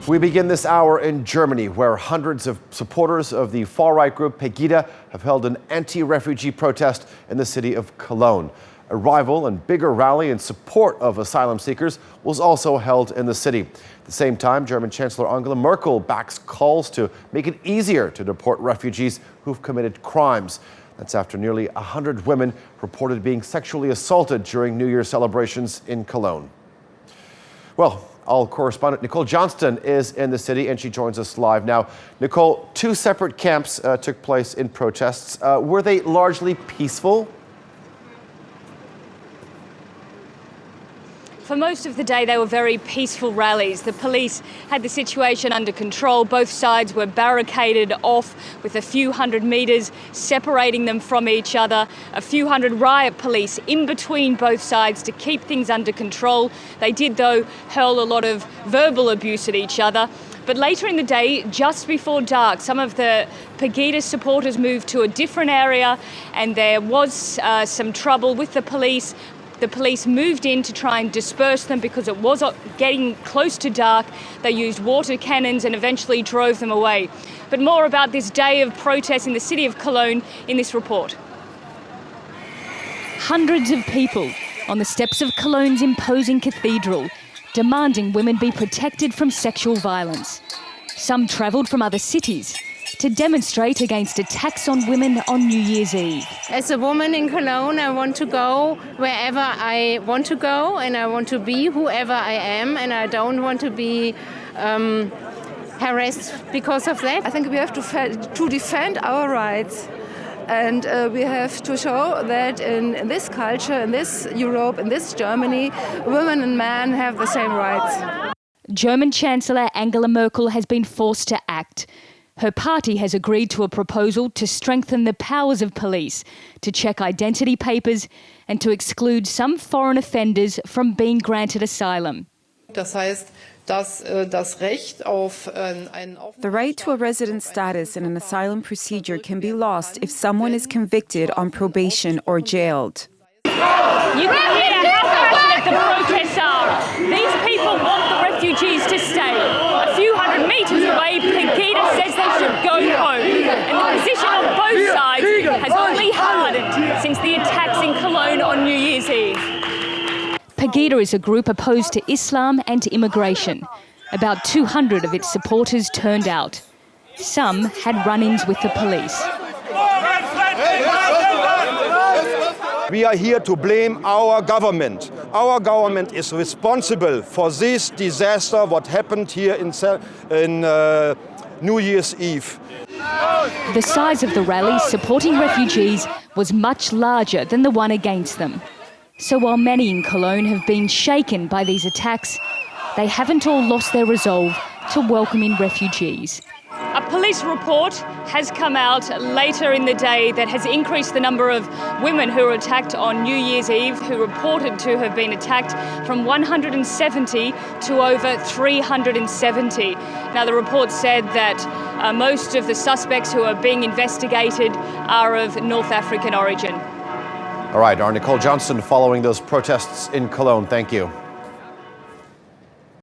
We begin this hour in Germany, where hundreds of supporters of the far-right group Pegida have held an anti-refugee protest in the city of Cologne. A rival and bigger rally in support of asylum seekers was also held in the city. At the same time, German Chancellor Angela Merkel backs calls to make it easier to deport refugees who've committed crimes. That's after nearly 100 women reported being sexually assaulted during New Year's celebrations in Cologne. Well, our correspondent Nicole Johnston is in the city and she joins us live now. Nicole, two separate camps took place in protests. Were they largely peaceful? For most of the day, they were very peaceful rallies. The police had the situation under control. Both sides were barricaded off with a few hundred metres separating them from each other. A few hundred riot police in between both sides to keep things under control. They did, though, hurl a lot of verbal abuse at each other. But later in the day, just before dark, some of the Pegida supporters moved to a different area and there was some trouble with the police. The police moved in to try and disperse them because it was getting close to dark. They used water cannons and eventually drove them away. But more about this day of protest in the city of Cologne in this report. Hundreds of people on the steps of Cologne's imposing cathedral, demanding women be protected from sexual violence. Some travelled from other cities to demonstrate against attacks on women on New Year's Eve. As a woman in Cologne, I want to go wherever I want to go and I want to be whoever I am and I don't want to be harassed because of that. I think we have to defend our rights and we have to show that in this culture, in this Europe, in this Germany, women and men have the same rights. German Chancellor Angela Merkel has been forced to act. Her party has agreed to a proposal to strengthen the powers of police, to check identity papers and to exclude some foreign offenders from being granted asylum. The right to a resident status in an asylum procedure can be lost if someone is convicted on probation or jailed. You can hear how passionate the protests are. These people want the refugees to stay. A few hundred metres away, Pegida says they should go home. And the position on both sides has only hardened since the attacks in Cologne on New Year's Eve. Pegida is a group opposed to Islam and immigration. About 200 of its supporters turned out. Some had run-ins with the police. We are here to blame our government. Our government is responsible for this disaster, what happened here in New Year's Eve. The size of the rally supporting refugees was much larger than the one against them. So while many in Cologne have been shaken by these attacks, they haven't all lost their resolve to welcome in refugees. A police report has come out later in the day that has increased the number of women who were attacked on New Year's Eve, who reported to have been attacked, from 170 to over 370. Now, the report said that most of the suspects who are being investigated are of North African origin. All right, our Nicole Johnston following those protests in Cologne. Thank you.